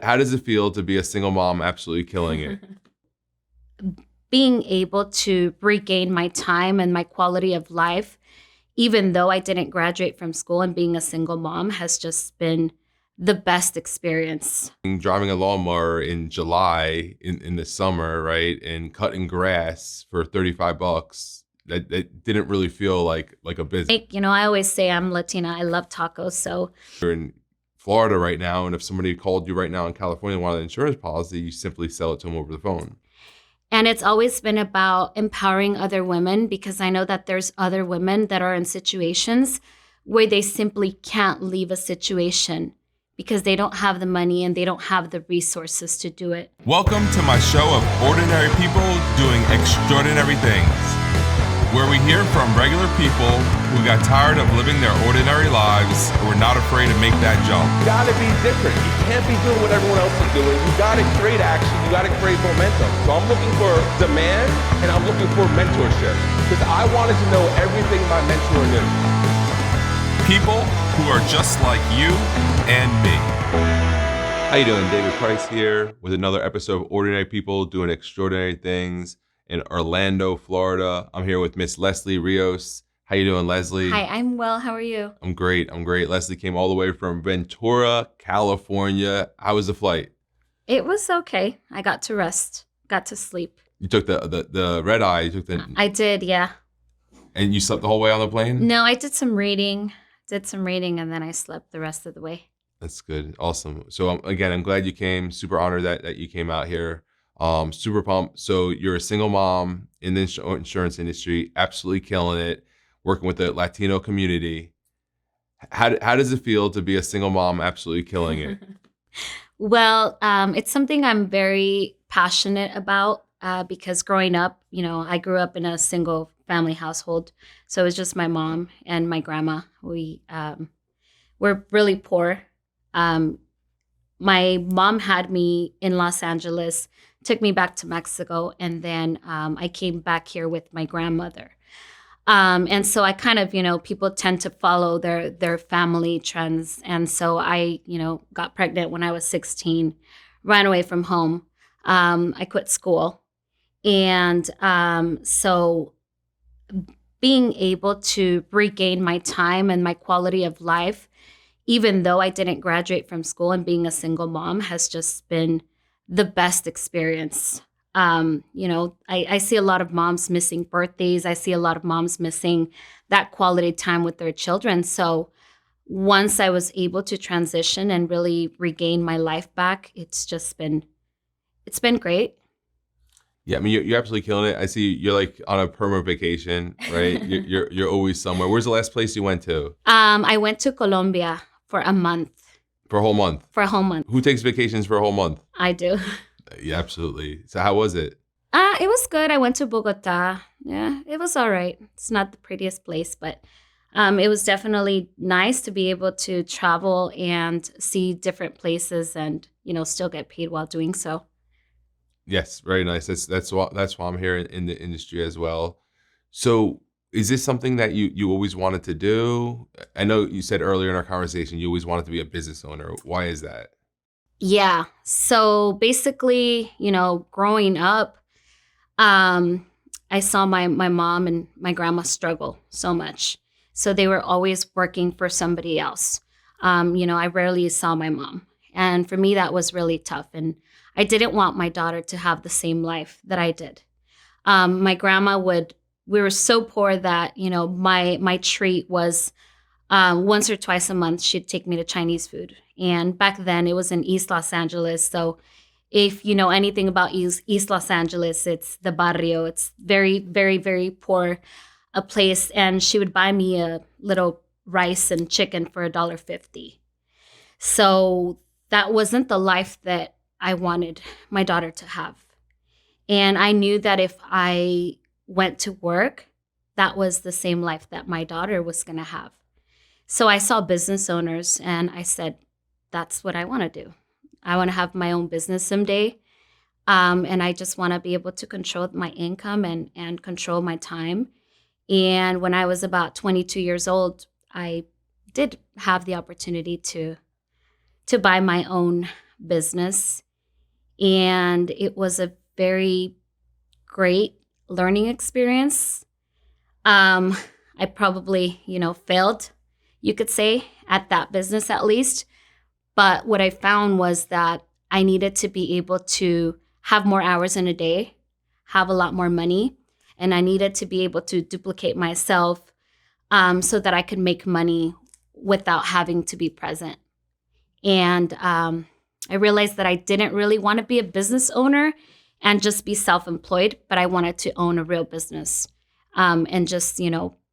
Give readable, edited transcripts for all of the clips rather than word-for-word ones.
How does it feel to be a single mom absolutely killing it? Being able to regain my time and my quality of life, even though I didn't graduate from school, and being a single mom has just been the best experience. Driving a lawnmower in July in the summer, right? And cutting grass for 35 bucks. That didn't really feel like a business. I always say I'm Latina. I love tacos. So You're in Florida right now, and if somebody called you right now in California and wanted an insurance policy, you simply sell it to them over the phone. And it's always been about empowering other women, because I know that there's other women that are in situations where they simply can't leave a situation because they don't have the money and they don't have the resources to do it. Welcome to my show of ordinary people doing extraordinary things, where we hear from regular people who got tired of living their ordinary lives and were not afraid to make that jump. You gotta be different. You can't be doing what everyone else is doing. You gotta create action. You gotta create momentum. So I'm looking for demand and I'm looking for mentorship, because I wanted to know everything my mentor knew. People who are just like you and me. How you doing? David Price here with another episode of Ordinary People Doing Extraordinary Things in Orlando, Florida. I'm here with Miss Leslie Rios. How you doing, Leslie? Hi, I'm well. How are you? I'm great. Leslie came all the way from Ventura, California. How was the flight? It was okay. I got to rest, got to sleep. You took the red eye. You took the. I did, yeah. And you slept the whole way on the plane? No, I did some reading, and then I slept the rest of the way. That's good. Awesome. So again, I'm glad you came. Super honored that you came out here. Super pumped. So you're a single mom in the insurance industry, absolutely killing it, working with the Latino community. How does it feel to be a single mom absolutely killing it? Well, it's something I'm very passionate about because growing up, I grew up in a single family household. So it was just my mom and my grandma. We were really poor. My mom had me in Los Angeles, took me back to Mexico, and then I came back here with my grandmother. And so I kind of, people tend to follow their family trends. And so I, got pregnant when I was 16, ran away from home. I quit school. And so being able to regain my time and my quality of life, even though I didn't graduate from school, and being a single mom has just been the best experience. I see a lot of moms missing birthdays. I see a lot of moms missing that quality time with their children. So once I was able to transition and really regain my life back, it's been great. Yeah, I mean, you're absolutely killing it. I see you're like on a perma vacation, right? You're always somewhere. Where's the last place you went to? I went to Colombia for a month. For a whole month? For a whole month. Who takes vacations for a whole month? I do. Yeah, absolutely. So how was it? It was good. I went to Bogota. Yeah, it was all right. It's not the prettiest place, but it was definitely nice to be able to travel and see different places and, still get paid while doing so. Yes, very nice. That's why I'm here in the industry as well. So is this something that you always wanted to do? I know you said earlier in our conversation you always wanted to be a business owner. Why is that? Yeah. So basically, growing up, I saw my mom and my grandma struggle so much. So they were always working for somebody else. I rarely saw my mom. And for me, that was really tough. And I didn't want my daughter to have the same life that I did. My grandma we were so poor that, my treat was once or twice a month, she'd take me to Chinese food. And back then it was in East Los Angeles. So if you know anything about East Los Angeles, it's the barrio. It's very, very, very poor a place. And she would buy me a little rice and chicken for $1.50. So that wasn't the life that I wanted my daughter to have. And I knew that if I went to work, that was the same life that my daughter was going to have. So I saw business owners and I said, that's what I want to do. I want to have my own business someday. And I just want to be able to control my income and control my time. And when I was about 22 years old, I did have the opportunity to buy my own business. And it was a very great learning experience. I probably, failed, you could say, at that business at least. But what I found was that I needed to be able to have more hours in a day, have a lot more money, and I needed to be able to duplicate myself so that I could make money without having to be present. And I realized that I didn't really want to be a business owner and just be self-employed, but I wanted to own a real business and just,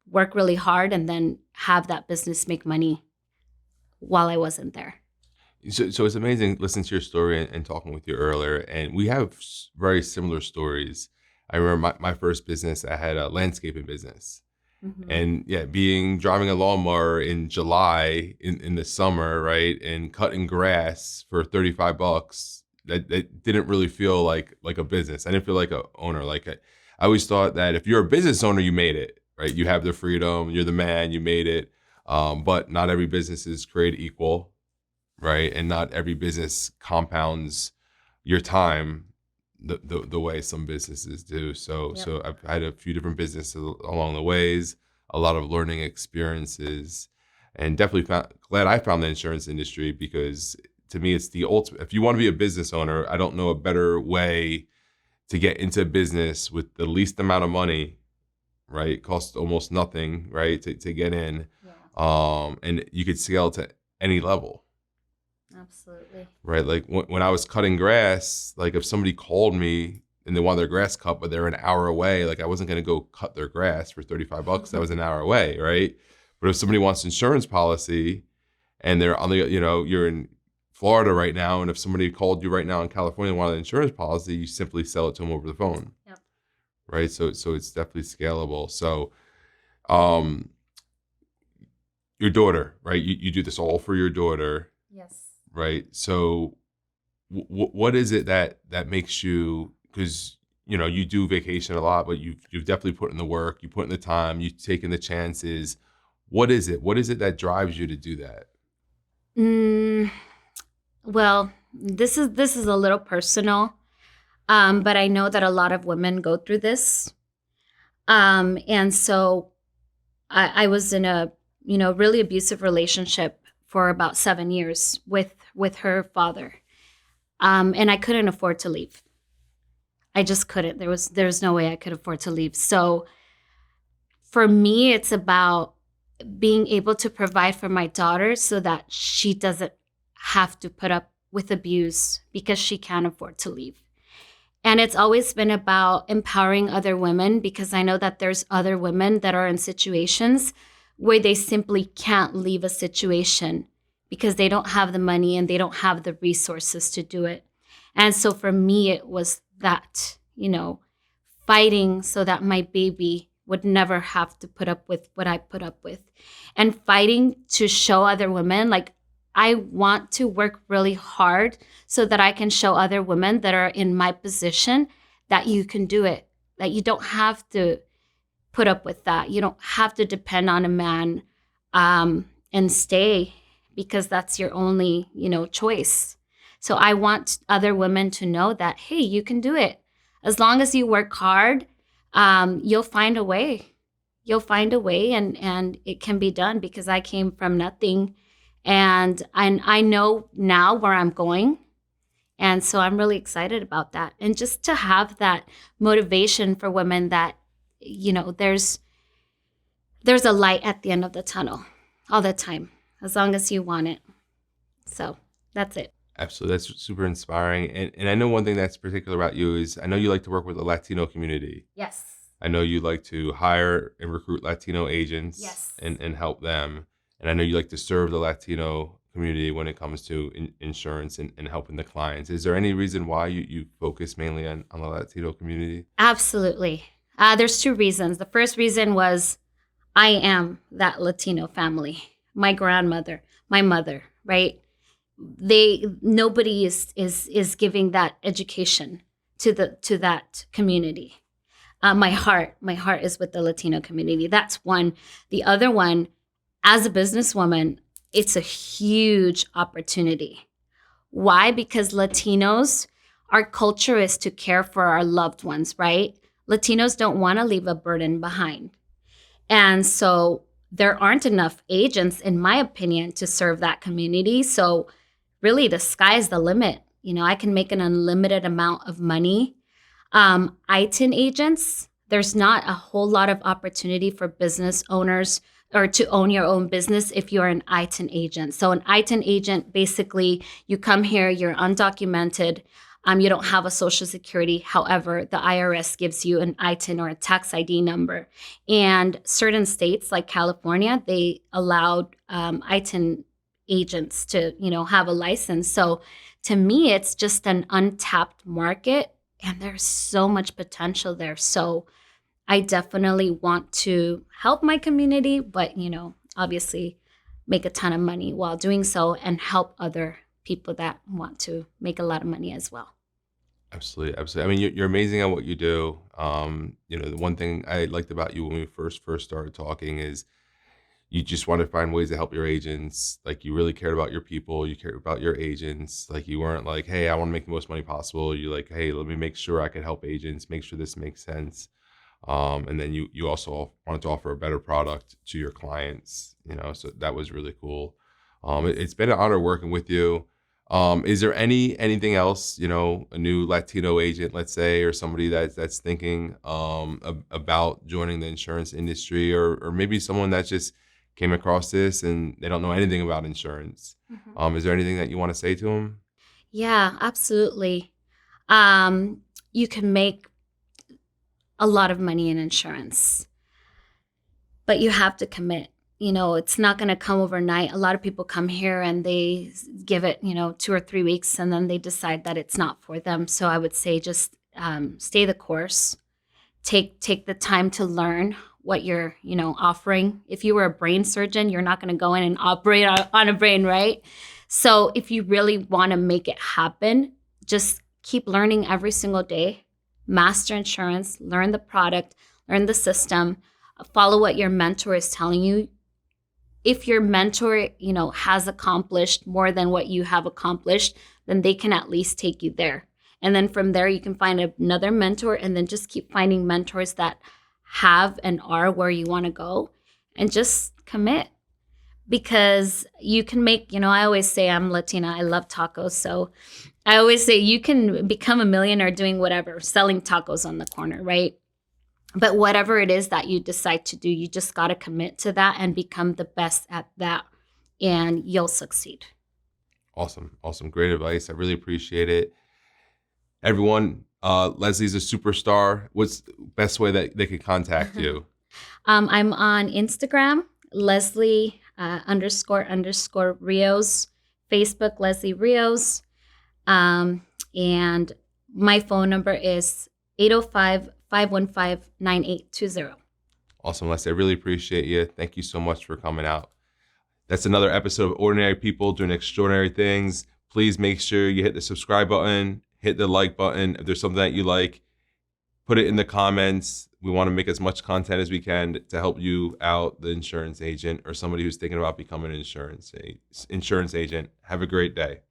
work really hard and then have that business make money while I wasn't there. So it's amazing listening to your story and talking with you earlier. And we have very similar stories. I remember my first business, I had a landscaping business. Mm-hmm. And yeah, driving a lawnmower in July in the summer, right? And cutting grass for $35, that didn't really feel like a business. I didn't feel like a owner. I always thought that if you're a business owner, you made it, right? You have the freedom, you're the man, you made it. But not every business is created equal, right? And not every business compounds your time the way some businesses do. So I've had a few different businesses along the ways, a lot of learning experiences, and definitely glad I found the insurance industry, because to me it's the ultimate. If you want to be a business owner, I don't know a better way to get into business with the least amount of money, right? It costs almost nothing, right, to get in. Yeah. And you could scale to any level. Absolutely. Right. Like when I was cutting grass, like if somebody called me and they want their grass cut, but they're an hour away, like I wasn't going to go cut their grass for $35. That was an hour away. Right. But if somebody wants insurance policy and they're on the, you're in Florida right now. And if somebody called you right now in California and wanted an insurance policy, you simply sell it to them over the phone. Yep. Right. So it's definitely scalable. So, your daughter, right? You do this all for your daughter. Yes. Right. So what is it that makes you, because, you do vacation a lot, but you've definitely put in the work, you put in the time, you've taken the chances. What is it? What is it that drives you to do that? Well, this is a little personal, but I know that a lot of women go through this. And so I was in a, really abusive relationship for about 7 years with her father. And I couldn't afford to leave. I just couldn't. There's no way I could afford to leave. So for me, it's about being able to provide for my daughter so that she doesn't have to put up with abuse because she can't afford to leave. And it's always been about empowering other women, because I know that there's other women that are in situations where they simply can't leave a situation because they don't have the money and they don't have the resources to do it. And so for me, it was that, fighting so that my baby would never have to put up with what I put up with, and fighting to show other women, like, I want to work really hard so that I can show other women that are in my position that you can do it, that you don't have to put up with that. You don't have to depend on a man and stay because that's your only, choice. So I want other women to know that, hey, you can do it. As long as you work hard, you'll find a way. You'll find a way, and it can be done, because I came from nothing. And I know now where I'm going. And so I'm really excited about that. And just to have that motivation for women that, there's a light at the end of the tunnel all the time, as long as you want it. So that's it. Absolutely. That's super inspiring. And I know one thing that's particular about you is I know you like to work with the Latino community. Yes. I know you like to hire and recruit Latino agents. Yes. and help them. And I know you like to serve the Latino community when it comes to insurance and helping the clients. Is there any reason why you focus mainly on the Latino community? Absolutely. There's 2 reasons. The first reason was I am that Latino family. My grandmother, my mother, right? Nobody is giving that education to that community. My heart is with the Latino community. That's one. The other one, as a businesswoman, it's a huge opportunity. Why? Because Latinos, our culture is to care for our loved ones, right? Latinos don't want to leave a burden behind. And so there aren't enough agents, in my opinion, to serve that community. So really the sky's the limit. I can make an unlimited amount of money. ITIN agents, there's not a whole lot of opportunity for business owners or to own your own business if you're an ITIN agent. So an ITIN agent, basically, you come here, you're undocumented, you don't have a social security. However, the IRS gives you an ITIN or a tax ID number. And certain states like California, they allowed ITIN agents to, have a license. So to me, it's just an untapped market and there's so much potential there. So I definitely want to help my community, but, obviously make a ton of money while doing so and help other people that want to make a lot of money as well. Absolutely, absolutely. I mean, you're amazing at what you do. The one thing I liked about you when we first started talking is you just want to find ways to help your agents. Like you really cared about your people, you cared about your agents. Like you weren't like, hey, I want to make the most money possible. You're like, hey, let me make sure I can help agents, make sure this makes sense. And then you also wanted to offer a better product to your clients, so that was really cool. It's been an honor working with you. Is there anything else, a new Latino agent, let's say, or somebody that's thinking about joining the insurance industry, or maybe someone that just came across this and they don't know anything about insurance? Mm-hmm. Is there anything that you want to say to them? Yeah, absolutely. You can make a lot of money in insurance, but you have to commit. It's not going to come overnight. A lot of people come here and they give it, 2 or 3 weeks, and then they decide that it's not for them. So I would say just stay the course. Take the time to learn what you're, offering. If you were a brain surgeon, you're not going to go in and operate on a brain, right? So if you really want to make it happen, just keep learning every single day. Master insurance, learn the product, learn the system, follow what your mentor is telling you. If your mentor, has accomplished more than what you have accomplished, then they can at least take you there. And then from there, you can find another mentor and then just keep finding mentors that have and are where you want to go and just commit. Because you can make, I always say I'm Latina, I love tacos. So I always say you can become a millionaire doing whatever, selling tacos on the corner, right? But whatever it is that you decide to do, you just got to commit to that and become the best at that, and you'll succeed. Awesome. Great advice. I really appreciate it. Everyone, Leslie's a superstar. What's the best way that they could contact you? I'm on Instagram, Leslie __ Rios, Facebook, Leslie Rios. And my phone number is 805-515-9820. Awesome, Leslie. I really appreciate you. Thank you so much for coming out. That's another episode of Ordinary People Doing Extraordinary Things. Please make sure you hit the subscribe button, hit the like button. If there's something that you like, put it in the comments. We want to make as much content as we can to help you out, the insurance agent or somebody who's thinking about becoming an insurance agent. Have a great day.